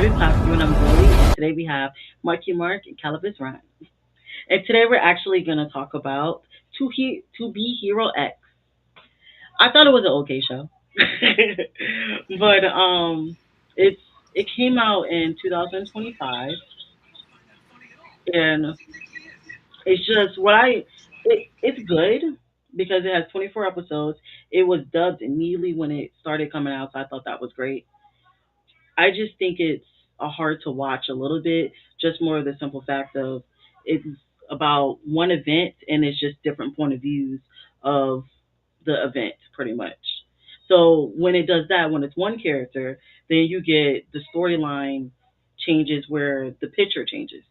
Otaku, and I'm Zoe. And today we have Marky Mark and Calibus Rhyme. And today we're actually going to talk about To Be Hero X. I thought it was an okay show, but it's it came out in 2025, and it's just it's good because it has 24 episodes. It was dubbed immediately when it started coming out, so I thought that was great. I just think it's hard to watch a little bit, just more of the simple fact of it's about one event and it's just different point of views of the event, pretty much. So when it does that, when it's one character, then you get the storyline changes where the picture changes.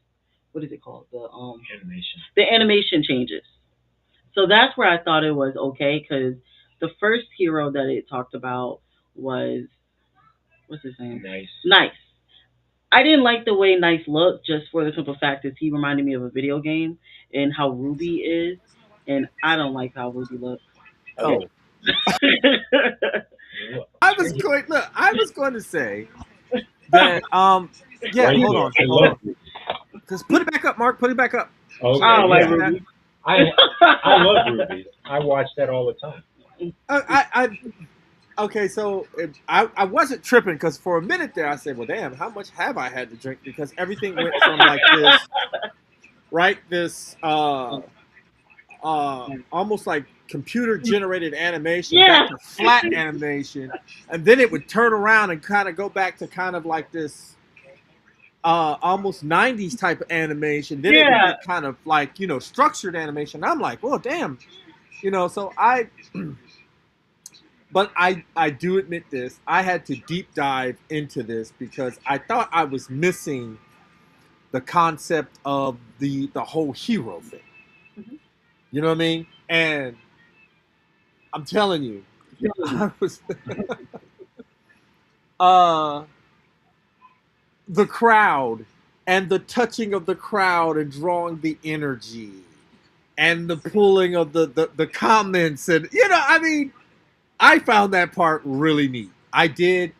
What is it called? Animation. The animation changes. So that's where I thought it was okay because the first hero that it talked about was what's his name? Nice. Nice. I didn't like the way Nice looked, just for the simple fact that he reminded me of a video game and how Ruby is, and I don't like how Ruby looks. Okay. Oh, I was going to say that. Yeah. Right Hold here. on. I Hold love on. Just put it back up, Mark. Put it back up. Okay. I don't like Yeah. Ruby. I love Ruby. I watch that all the time. Okay, so I wasn't tripping because for a minute there I said, well, damn, how much have I had to drink? Because everything went from like this, right? This almost like computer generated animation Yeah. back to flat animation, and then it would turn around and kind of go back to kind of like this almost 90s type of animation. Then it would Yeah. get kind of like, structured animation. I'm like, oh, damn. So but I do admit this. I had to deep dive into this because I thought I was missing the concept of the whole hero thing. Mhm. You know what I mean? And I'm telling you, I was uh the crowd and the touching of the crowd and drawing the energy and the pulling of the comments and I mean, I found that part really neat. I did.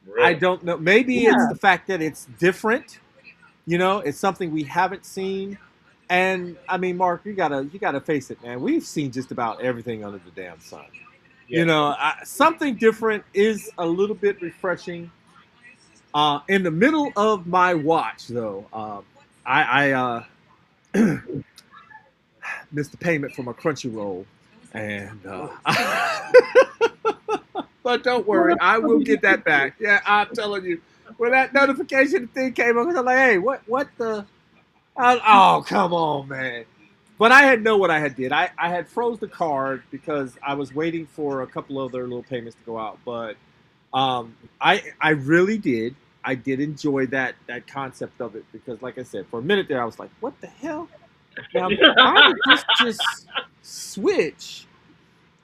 Really. I don't know. Maybe it's Yeah. the fact that it's different. It's something we haven't seen. And I mean, Mark, you gotta face it, man. We've seen just about everything under the damn sun. Yeah. Something different is a little bit refreshing. In the middle of my watch, though, I missed the payment for my Crunchyroll, and but don't worry, I will get that back. Yeah, I'm telling you. When that notification thing came up, I was like, "Hey, what the? Oh, come on, man!" But I had know what I had did. I had froze the card because I was waiting for a couple other little payments to go out. But I really did. I did enjoy that concept of it because, like I said, for a minute there, I was like, "What the hell? Now, why did this just switch?"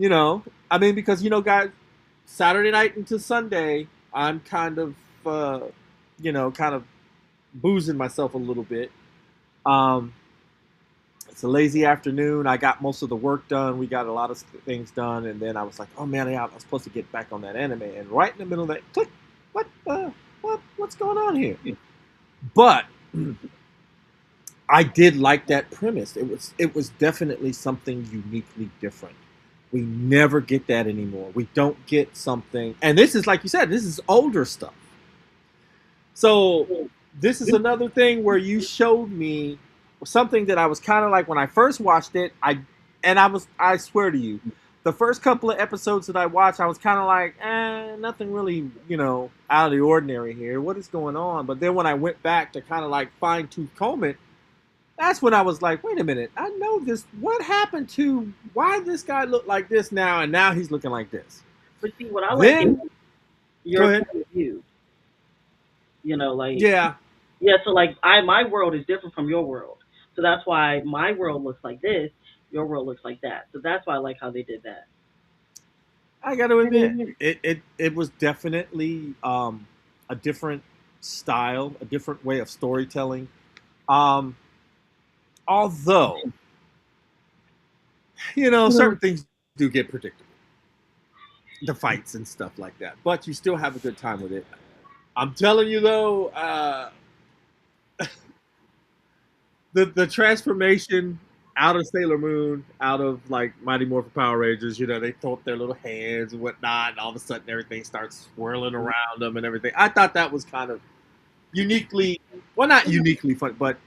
I mean, because guys, Saturday night into Sunday, I'm kind of, kind of boozing myself a little bit. Um, it's a lazy afternoon. I got most of the work done. We got a lot of things done, and then I was like, "Oh man, yeah, I was supposed to get back on that anime." And right in the middle of that, click, what's going on here? But I did like that premise. It was definitely something uniquely different. We never get that anymore. We don't get something, and this is like you said, this is older stuff. So this is another thing where you showed me something that I was kind of like when I first watched it. I swear to you, the first couple of episodes that I watched, I was kind of like, nothing really, out of the ordinary here. What is going on? But then when I went back to kind of like fine tooth comb it, that's when I was like, wait a minute, I know this. What happened to why this guy looked like this now, and now he's looking like this? But see, what I like is Then go your ahead. point of view. Like Yeah, yeah. So like my world is different from your world, so that's why my world looks like this. Your world looks like that. So that's why I like how they did that. I got to admit, it was definitely a different style, a different way of storytelling. Um, Although, certain things do get predictable, the fights and stuff like that, but you still have a good time with it. I'm telling you though, the transformation out of Sailor Moon, out of like Mighty Morphin Power Rangers, they throw up their little hands and whatnot, and all of a sudden everything starts swirling around them and everything. I thought that was kind of uniquely, well, not uniquely fun, but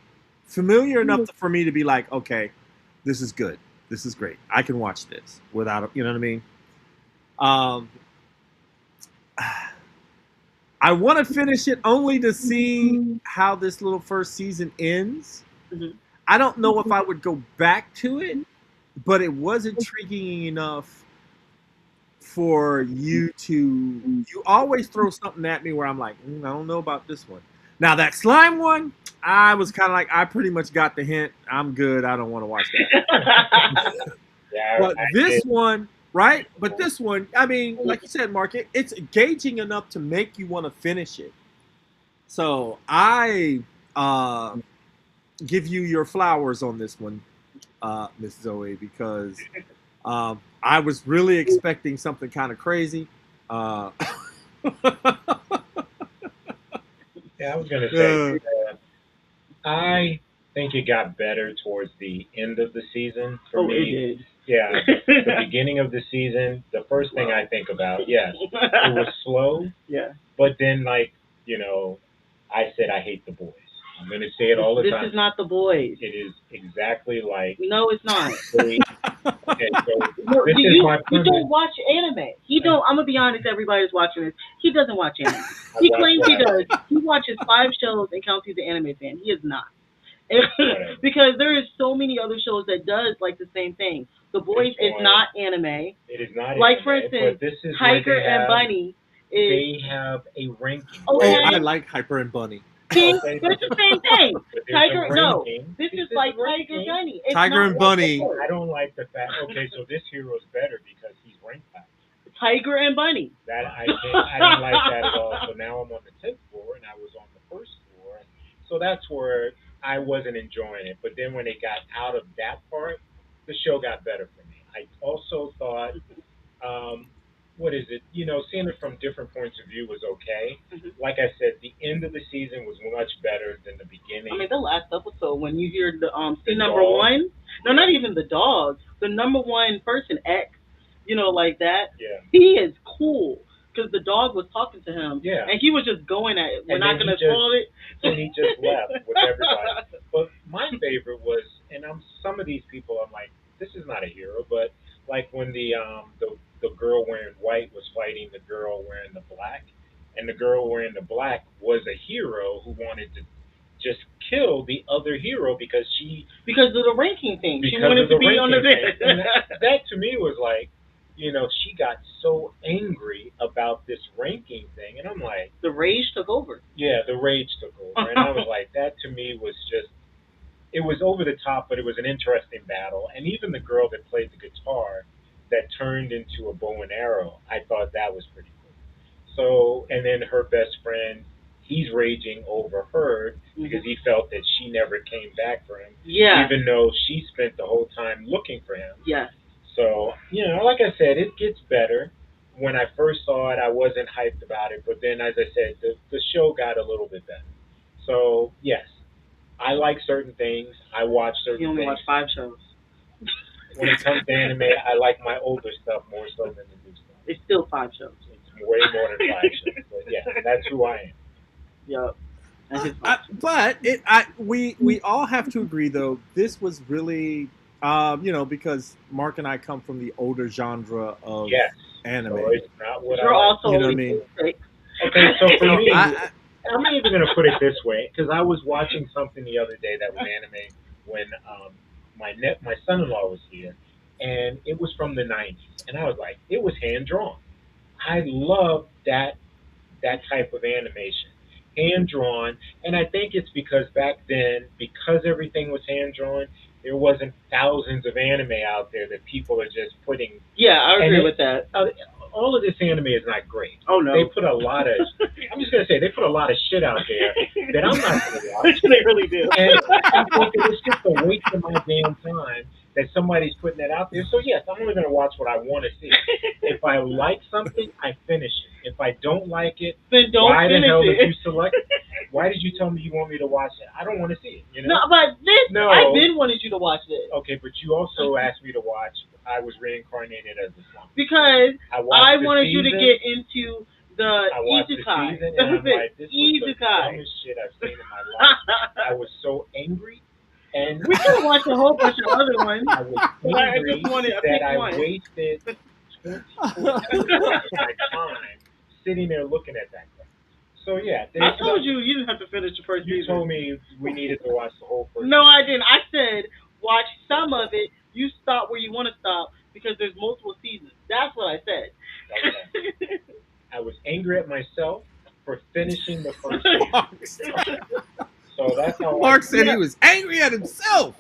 familiar enough for me to be like, okay, this is good, this is great, I can watch this without, you know what I mean? Um, I want to finish it only to see how this little first season ends. Mhm. I don't know if I would go back to it, but it was intriguing enough for you to. You always throw something at me where I'm like, I don't know about this one. Now that slime one, I was kind of like, I pretty much got the hint. I'm good. I don't want to watch that. Yeah, But I this did. one, right? But this one, I mean, like you said, Mark, it's engaging enough to make you want to finish it. So I give you your flowers on this one, Miss Zoe, because I was really expecting something kind of crazy. Uh, Yeah, I was gonna say, I think it got better towards the end of the season for Oh, it me. did. Yeah, the beginning of the season, the first thing I think about, yes, it was slow, Yeah. but then I said I hate the boys. I'm gonna say it all the This time. is not the boys. It is exactly like No, it's not. they. Okay, so No, this is my you premise. don't watch anime. He don't. I'm gonna be honest. Everybody's watching this. He doesn't watch anime. I He watch claims what he I does. like. He watches 5 shows and counts he's an anime fan. He is not. Whatever. Because there is so many other shows that does like the same thing. The Boys This is one, not anime. it is not Like anime, for instance, but this is where Tiger and Bunny is they have a ranking. oh, okay. I like Hyper and Bunny. See, Okay, but it's the same thing. but there's Tiger, a no, ranking. this This is is like a Tiger ranking. Bunny. It's Tiger not and like Bunny. the Boys. I don't like the fact. Okay, so this hero is better because he's ranked high. Tiger and Bunny. That I don't like that at all. So now I'm on the 10th floor, and I was on the first floor, so that's where I wasn't enjoying it. But then when it got out of that part, the show got better for me. I also thought, um, what is it? Seeing it from different points of view was okay. Mhm. Like I said, the end of the season was much better than the I mean, beginning. the last episode when you hear the The see number dog, one. No, not even the dog. The number one person X. Like that. yeah, He is cool because the dog was talking to him. yeah. And he was just going at it. We're And not then gonna spoil it. then he just left with everybody. But my favorite was, and some of these people, I'm like, this is not a hero, but like when the girl wearing white was fighting the girl wearing the black, and the girl wearing the black was a hero who wanted to just kill the other hero because Because of the ranking thing. She because wanted of to the be on the ranking thing. And list. that to me was like, she got so angry about this ranking thing, and I'm like, The rage took over. yeah, the rage took over, and I was like, that to me was just, it was over the top, but it was an interesting battle. And even the girl that played the guitar that turned into a bow and arrow, I thought that was pretty cool. So, and then her best friend, he's raging over her because he felt that she never came back for him, Yeah. even though she spent the whole time looking for him. Yes. So, like I said, it gets better. When I first saw it, I wasn't hyped about it, but then, as I said, the show got a little bit better. So, yes, I like certain things. I watch You certain only things. watch 5 shows. When it comes to anime, I like my older stuff more so than the new stuff. It's still 5 shows. It's way more than 5 shows. But yeah, that's who I am. Yep. That's his But we all have to agree though. This was really, because Mark and I come from the older genre of Yes. anime. So it's not what You're I like. also You know what I mean? Okay, so for me, I, I'm not even going to put it this way because I was watching something the other day that was anime when my son-in-law was here, and it was from the '90s, and I was like, it was hand drawn. I love that type of animation, hand drawn, and I think it's because back then, because everything was hand drawn, there wasn't thousands of anime out there that people are just putting. Yeah, I And agree it- with that. All of this anime is not great. Oh no. They put a lot of. I'm just gonna say they put a lot of shit out there that I'm not gonna watch. They really do. And I'm thinking it's just a waste of my damn time that somebody's putting that out there. So yes, I'm only gonna watch what I want to see. If I like something, I finish it. If I don't like it, Then don't why the finish hell did you it. select? Why did you tell me you want me to watch it? I don't want to see it. You No, know? but this I've No. been wanting you to watch this Okay, but you also asked me to watch. I was reincarnated as a slumber. because I I watched the wanted you to season. get into the I watched the Izukai. season, and That's I'm it, like, this was the Izukai. dumbest shit I've seen in my life. I was so angry, and We could have watched a whole bunch of other ones, I was but I just angry wanted to that pick I one. wasted 24 hours of my time sitting there looking at that crap. So yeah, I there's told some. you you didn't have to finish the first You season. told me we needed to watch the whole first No, I season. didn't. I said watch some of it. You stop where you want to stop because there's multiple seasons. That's what I Okay. said. I was angry at myself for finishing the first season. Mark, So that's how I Mark feel. said he Yeah. was angry at himself.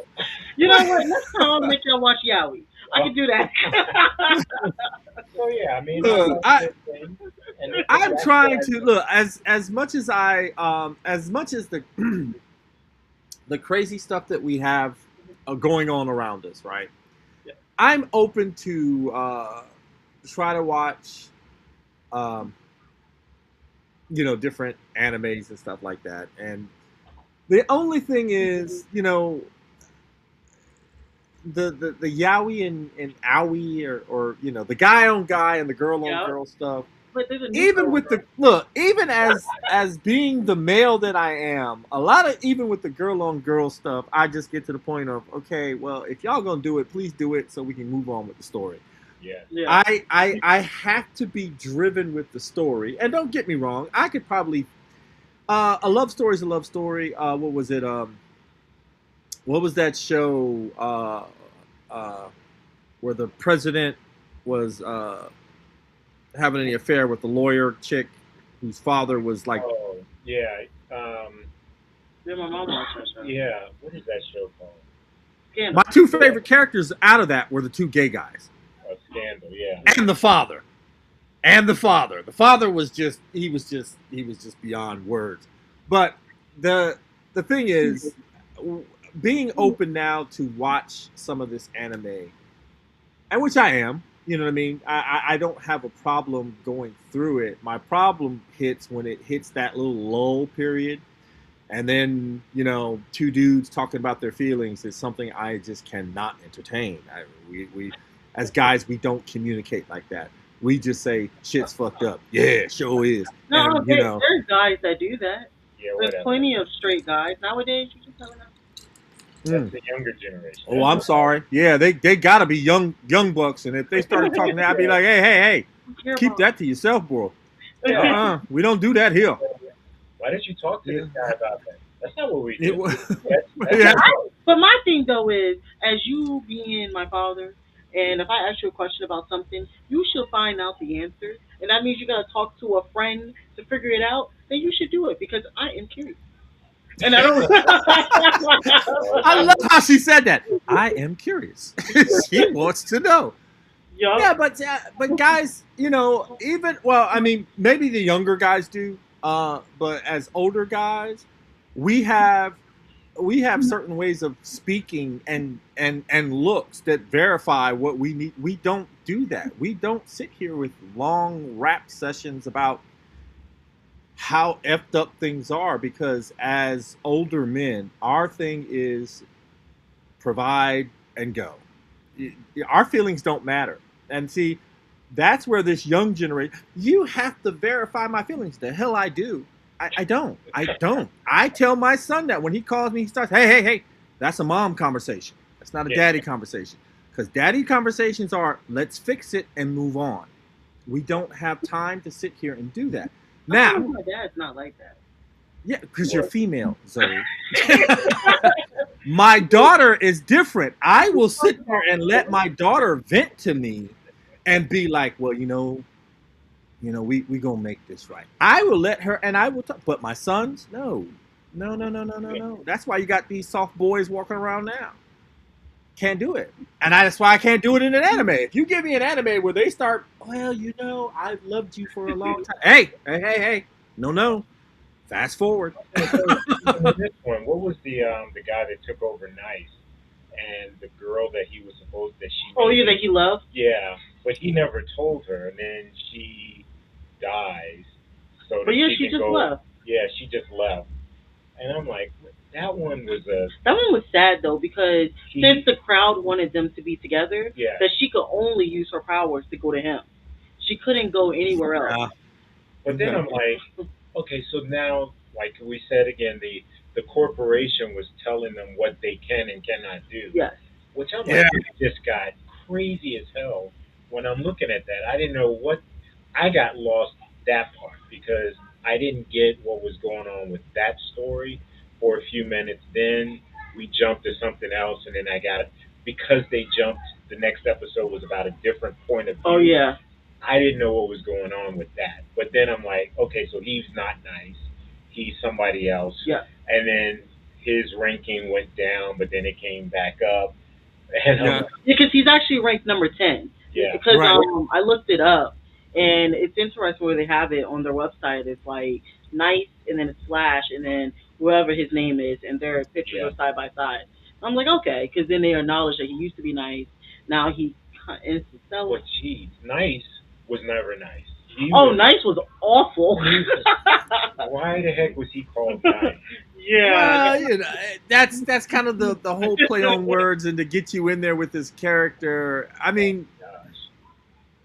You know what? Next time I'll make y'all watch Yaoi. I can do that. So yeah, I mean I Look, like this thing, and I'm that's what trying I to think. look as much as as much as the the crazy stuff that we have going on around us, right? Yeah. I'm open to try to watch um, different animes and stuff like that. And the only thing is, the yaoi and owie or the guy on guy and the girl on Yeah. girl stuff. But there's a new Even girl. with the look, even as being the male that I am, a lot of even with the girl on girl stuff, I just get to the point of, okay, well, if y'all gonna do it, please do it so we can move on with the story. Yes. Yeah. I have to be driven with the story, and don't get me wrong, I could probably a love story is a love story. What was it? What was that show? Where the president was having an affair with the lawyer chick whose father was like Oh yeah. Yeah, my mom watched that show. Yeah. What is that show called? my Scandal. two Yeah. favorite characters out of that were the two gay guys Scandal. Yeah. Yeah. and the father. And the father was just he was just beyond words. But the thing is, being open now to watch some of this anime, and which I am, you know what I mean. I don't have a problem going through it. My problem hits when it hits that little lull period, and then two dudes talking about their feelings is something I just cannot entertain. We as guys, we don't communicate like that. We just say shit's fucked up. Yeah, sure is. No, And there's guys that do that. Yeah. There's Whatever. plenty of straight guys nowadays. You just never know. That's mm, the younger generation. oh, I'm sorry. Yeah, they gotta be young bucks, and if they started talking that, I'd be like, hey, Who care keep about? that to yourself, bro. Yeah. We don't do that here. Why didn't you talk to Yeah. this guy about that? That's not what we It do. was, That's yeah. not right. But my thing though is, as you being my father, and if I ask you a question about something, you should find out the answer, and that means you gotta talk to a friend to figure it out. Then you should do it because I am curious, and I don't. I Okay. love how she said that. I am curious. She wants to know. Yeah, Yup. but guys, even well, I mean, maybe the younger guys do, but as older guys, we have certain ways of speaking and looks that verify what we need. We don't do that. We don't sit here with long rap sessions about how effed up things are because as older men, our thing is provide and go. Our feelings don't matter. And see, that's where this young generation, you have to verify my feelings. The hell I do. I don't. I don't. I tell my son that when he calls me, he starts, hey, that's a mom conversation. That's not a Yeah. daddy conversation. Because daddy conversations are, let's fix it and move on. We don't have time to sit here and do that. I Now, feel like my dad's not like that. yeah, because you're female, Zoe. My daughter is different. I will sit there and let my daughter vent to me and be like, well, we gonna make this right. I will let her and I will talk. But my sons, no. No. That's why you got these soft boys walking around now. Can't do it. And that's why I can't do it in an anime. If you give me an anime where they start, well, I've loved you for a long time. Hey. No. Fast forward. Even in this one, what was the guy that took over Nice and the girl that he was supposed that she Oh, you made? think he loves? Yeah, but he never told her, and then she dies so But that yeah, she she can just go. left. Yeah, she just left, and I'm like, that one was a That one was sad though because since she. the crowd wanted them to be together, Yeah, that she could only use her powers to go to him. She couldn't go anywhere else. Yeah. but then I'm like, okay, so now, like we said again, the corporation was telling them what they can and cannot do, Yes. which I'm Yeah. like, this just got crazy as hell. When I'm looking at that, I didn't know what I got lost that part because I didn't get what was going on with that story for a few minutes. Then we jumped to something else, and then I got it because they jumped. The next episode was about a different point of Oh view. yeah. I didn't know what was going on with that. But then I'm like, okay, so he's not nice. He's somebody else. Yeah. And then his ranking went down, but then it came back up. And I'm Yeah. like, Because he's actually ranked number 10. yeah, Because Right. I looked it up, and it's interesting where they have it on their website. It's like nice, and then it's slash, and then whoever his name is, and their pictures yeah. are side by side. I'm like, okay, because then they acknowledge that he used to be nice. Now he is so. But geez, nice was never nice. He Oh, was, nice was awful. he was, why the heck was he called nice? Yeah. Well, that's kind of the whole play on words and to get you in there with this character. I mean, Gosh.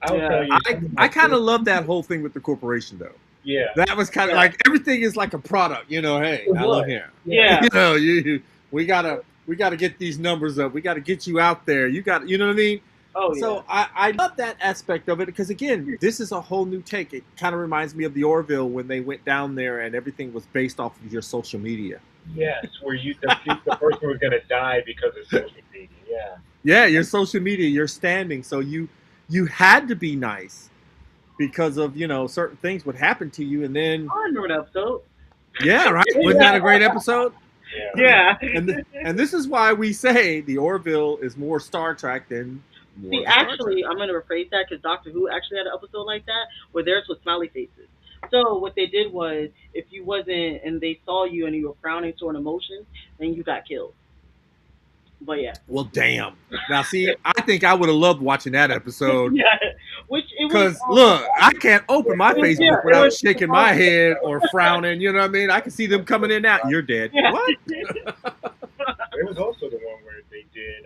I'll Yeah. tell you, I some of I my kind of favorite, love that whole thing with the corporation though. yeah, That was kind of Yeah. like everything is like a product. Hey, It now look was. here. Yeah. We gotta get these numbers up. We gotta get you out there. You know what I mean? Oh yeah. So I love that aspect of it because again, this is a whole new take. It kind of reminds me of the Orville when they went down there and everything was based off of your social media. yes, where the person was gonna die because of social media. Yeah, Yeah, your social media, your standing. So you had to be nice because of certain things would happen to you, and then I remember that episode. yeah, right. Wasn't that a great episode? yeah. Yeah. And this is why we say the Orville is more Star Trek than more See, of Star Trek. actually, I'm going to rephrase that because Doctor Who actually had an episode like that where theirs was smiley faces. So what they did was, if you wasn't, and they saw you and you were frowning toward emotions, then you got killed. But yeah, Well, damn. Now, see, I think I would have loved watching that episode yeah, which it was. because look, I can't open my Yeah, Facebook it without was. shaking my head or frowning. You know what I mean? I can see them coming in now. You're dead. Yeah. What? There was also the one where they did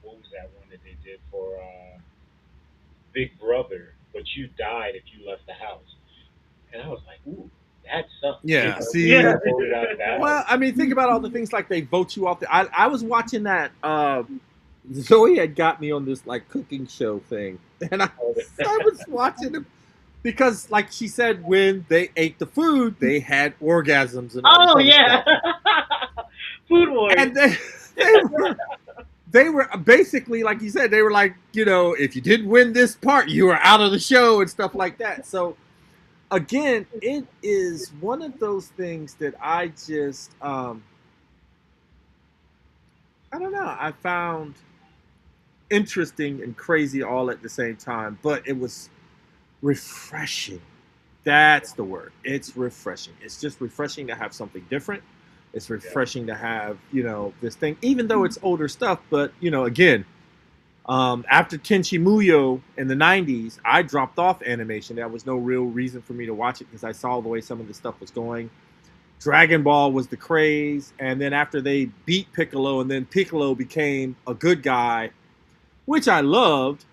what was that one that they did for Big Brother, but you died if you left the house, and I was like, ooh, that sucks. Yeah. See. Yeah. Voted out of that. Well, I mean, think about all the things like they vote you off. I was watching that. Zoe had got me on this like cooking show thing, and I was watching them because, like she said, when they ate the food, they had orgasms and all this Oh other yeah, stuff. Food Wars. And they were basically like you said, they were like, if you didn't win this part, you were out of the show and stuff like that. So again, it is one of those things that I just I don't know. I found interesting and crazy all at the same time, but it was refreshing. That's the word. It's refreshing. It's just refreshing to have something different. It's refreshing to have, this thing, even though it's older stuff. But, again, after Tenchi Muyo in the 90s, I dropped off animation. There was no real reason for me to watch it because I saw the way some of the stuff was going. Dragon Ball was the craze. And then after they beat Piccolo and then Piccolo became a good guy, which I loved,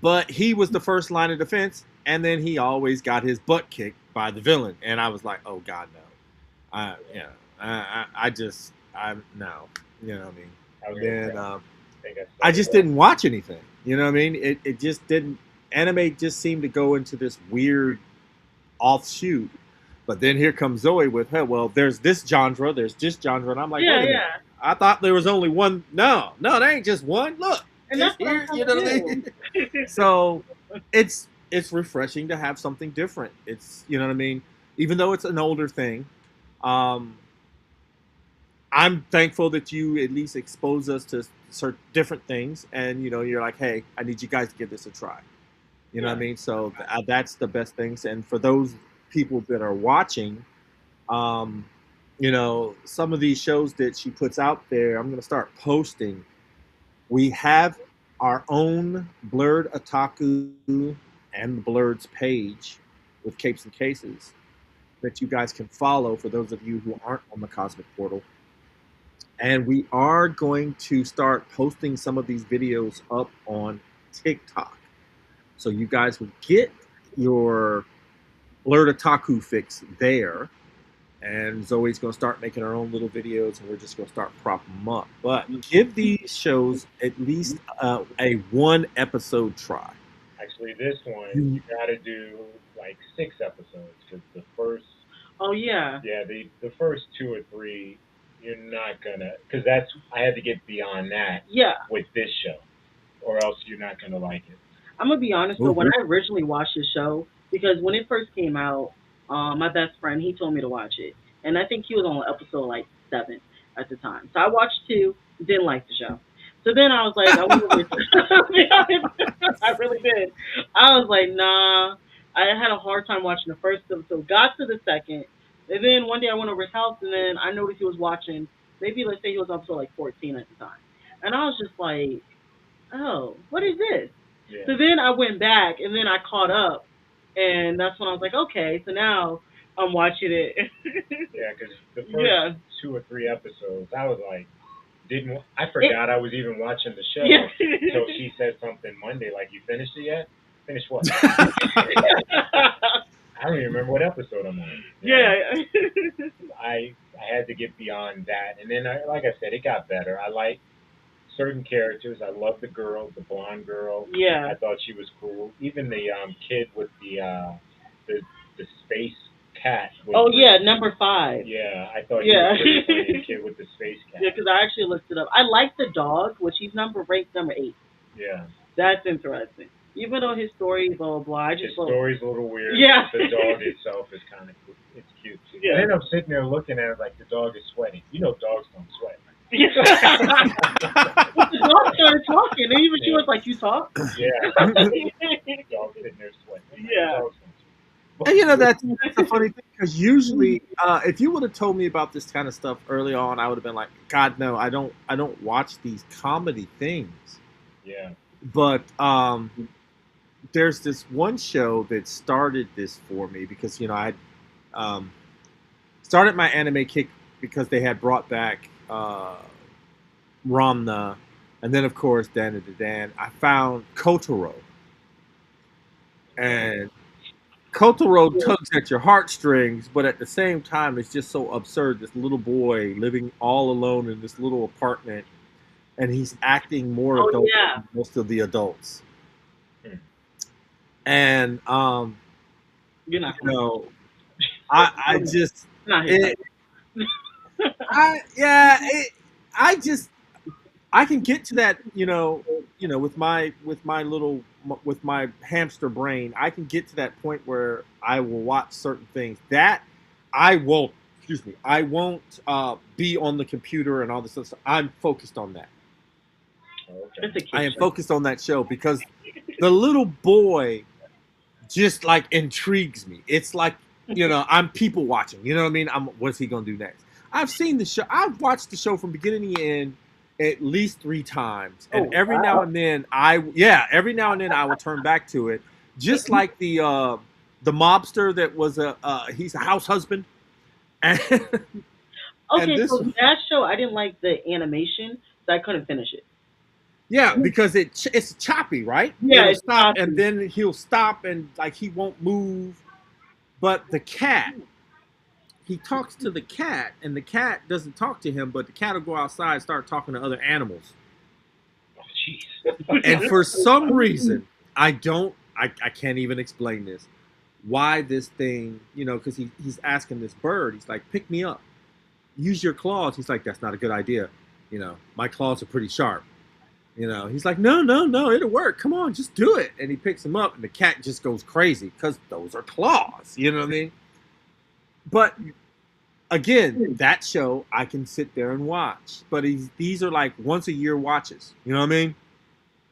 but he was the first line of defense. And then he always got his butt kicked by the villain. And I was like, oh, God, no. No. You know what I mean? Then I just didn't watch anything. You know what I mean? It just didn't. Anime just seemed to go into this weird offshoot. But then here comes Zoe with, hey, well, there's this genre, and I'm like, yeah, wait a minute. yeah. I thought there was only one. No, there ain't just one. Look, And it's that's what here. I'm You know what I saying. mean? So it's refreshing to have something different. It's you know what I mean. Even though it's an older thing, I'm thankful that you at least expose us to certain different things, and you're like, hey, I need you guys to give this a try. You know what I mean? So that's the best things. And for those people that are watching, some of these shows that she puts out there, I'm going to start posting. We have our own Blerd Otaku and the Blerd's page with Capes and Cases that you guys can follow for those of you who aren't on the Cosmic Portal. And we are going to start posting some of these videos up on TikTok. So you guys will get your Blerd Otaku fix there. And Zoe's going to start making her own little videos, and we're just going to start propping them up. But give these shows at least a one episode try. Actually, this one you got to do like 6 episodes because the first, Oh yeah. yeah, the first 2 or 3, you're not gonna, because that's I had to get beyond that Yeah. with this show, or else you're not gonna like it. I'm gonna be honest though. When I originally watched the show, because when it first came out, my best friend he told me to watch it, and I think he was on episode like 7 at the time. So I watched 2, didn't like the show. So then I was like, I want to. Be honest, I really did. I was like, nah. I had a hard time watching the first episode. Got to the second, and then one day I went over his house, and then I noticed he was watching. Maybe let's say he was up to like 14 at the time, and I was just like, oh, what is this? Yeah, So then I went back and then I caught up, and that's when I was like, okay, so now I'm watching it. yeah, because the first Yeah. 2 or 3 episodes, I was like, didn't I It, forgot I was even watching the show. yeah. So she said something Monday like, "You finished it yet? Finished what?" I don't even remember what episode I'm on. Yeah. I had to get beyond that, and then like I said, it got better. I like certain characters. I love the girl, the blonde girl. Yeah. I thought she was cool. Even the kid with the the space cat. Oh yeah, number 5. Yeah, I thought Yeah. he was pretty funny. The kid with the space cat. Yeah, because I actually looked it up. I like the dog, which he's ranked number 8. Yeah. That's interesting. Even though his story, blah blah blah, I His just love. story's a little weird. Yeah. The dog itself is kind of cool. It's cute. Yeah. And then I'm sitting there looking at it like the dog is sweating. You know, dogs don't sweat. Yeah. The dog started talking, and even she was like, "You talk?" Yeah. Dog sitting there sweating. Yeah. Dogs don't sweat. And you know that's a funny thing because usually, if you would have told me about this kind of stuff early on, I would have been like, "God, no, I don't watch these comedy things." Yeah. But there's this one show that started this for me because I started my anime kick because they had brought back Ramna, and then of course Dan and Dan. I found Kotaro, and Kotaro tugs at your heartstrings, but at the same time, it's just so absurd. This little boy living all alone in this little apartment, and he's acting more Oh adult yeah. than most of the adults. Hmm. And You're not. I just Not his it, I just I can get to that, with my hamster brain, I can get to that point where I will watch certain things that I won't. Excuse me. I won't be on the computer and all this stuff. I'm focused on that. Okay. It's a kid I am show. focused on that show because the little boy just like intrigues me. It's like I'm people watching. You know what I mean? What's he gonna do next? I've seen the show. I've watched the show from beginning to end at least 3 times, and every now and then I will turn back to it. Just like the mobster that was he's a house husband. And, Okay, this, so that show I didn't like the animation, so I couldn't finish it. yeah, because it's choppy, right? Yeah, It'll it's stop, choppy. and then he'll stop, and like he won't move. But the cat, he talks to the cat, and the cat doesn't talk to him, but the cat will go outside and start talking to other animals. Oh, jeez. And for some reason, I can't even explain this. Why this thing, because he's asking this bird, he's like, pick me up. Use your claws. He's like, that's not a good idea. My claws are pretty sharp. He's like, no, it'll work. Come on, just do it. And he picks him up, and the cat just goes crazy because those are claws. You know what I mean? But again, that show I can sit there and watch. But these are like once a year watches. You know what I mean?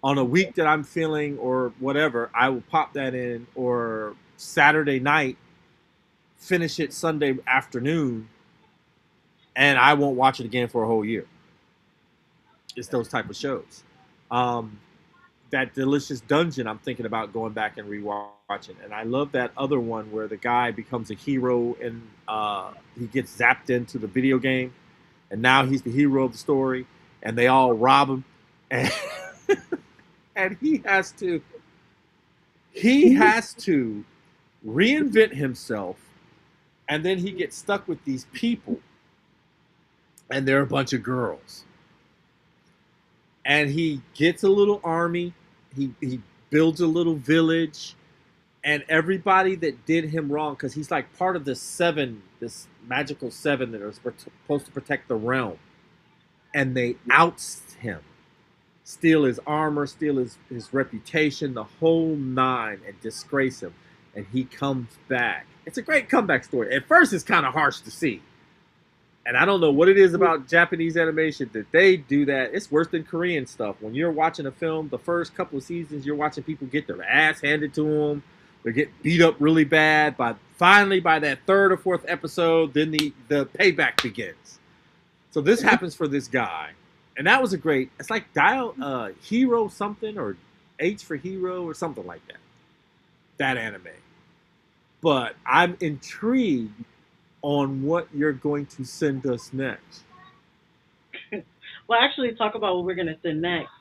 On a week that I'm feeling or whatever, I will pop that in, or Saturday night, finish it Sunday afternoon, and I won't watch it again for a whole year. It's those type of shows. that Delicious Dungeon, I'm thinking about going back and rewatching. And I love that other one where the guy becomes a hero and he gets zapped into the video game, and now he's the hero of the story, and they all rob him, and and he has to reinvent himself, and then he gets stuck with these people, and they're a bunch of girls, and he gets a little army. He builds a little village, and everybody that did him wrong, because he's like part of this magical seven that are supposed to protect the realm, and they oust him, steal his armor, steal his reputation, the whole nine, and disgrace him. And he comes back. It's a great comeback story. At first, it's kind of harsh to see. And I don't know what it is about Japanese animation that they do that. It's worse than Korean stuff. When you're watching a film, the first couple of seasons, you're watching people get their ass handed to them. They get beat up really bad. Finally, by that third or fourth episode, then the payback begins. So this happens for this guy. And that was a great, it's like Hero something, or H for Hero or something like that. That anime. But I'm intrigued on what you're going to send us next. Well, actually, talk about what we're gonna send next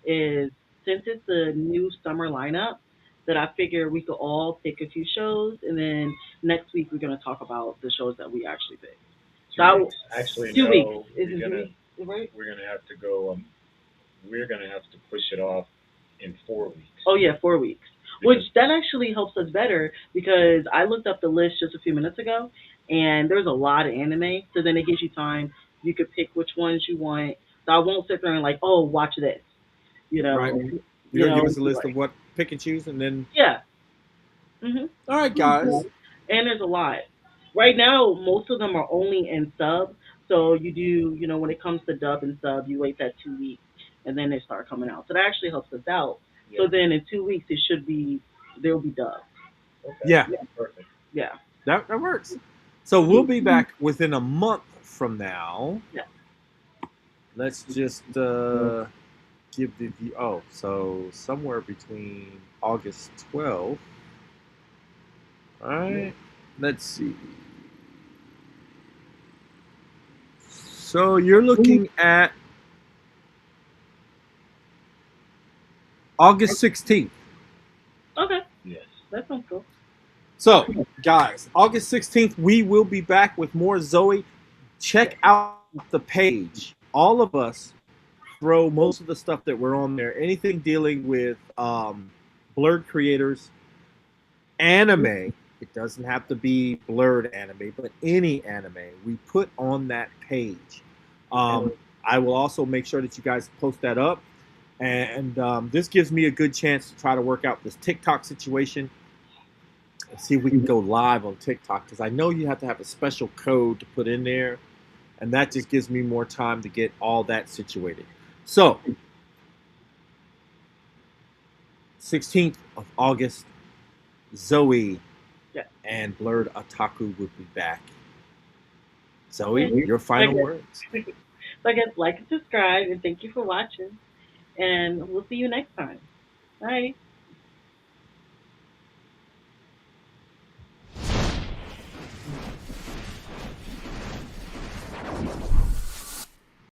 is, since it's a new summer lineup, that I figure we could all pick a few shows, and then next week we're gonna talk about the shows that we actually picked. So 2 weeks. Actually, 2 weeks no. is it 2 weeks, right? We're gonna have to go. We're gonna have to push it off in 4 weeks. Oh yeah, 4 weeks. Which that actually helps us better because I looked up the list just a few minutes ago, and there's a lot of anime. So then it gives you time. You could pick which ones you want. So I won't sit there and like, oh, watch this. You know, Right. You're you going to know, give us a list of like, what pick and choose, and then, yeah. Mhm. all right, guys. And there's a lot. Right now, most of them are only in sub. So you do, when it comes to dub and sub, you wait that 2 weeks, and then they start coming out. So that actually helps us out. So Yeah. then in 2 weeks, it should be there will be dub. Okay. Yeah, Perfect. Yeah. that works. So we'll be back within a month from now. Yeah. Let's just give the view. Oh, so somewhere between August 12th. All right. Let's see. So you're looking at August 16th. Okay. Yes. That sounds cool. So, guys, August 16th, we will be back with more Zoe. Check out the page. All of us throw most of the stuff that we're on there. Anything dealing with Blerd creators, anime. It doesn't have to be Blerd anime, but any anime we put on that page. I will also make sure that you guys post that up. And this gives me a good chance to try to work out this TikTok situation and see if we can go live on TikTok, because I know you have to have a special code to put in there, and that just gives me more time to get all that situated. So, 16th of August, Zoe Yeah. and Blerd Otaku will be back. Zoe, your final words. So I guess like and subscribe, and thank you for watching. And we'll see you next time. Bye.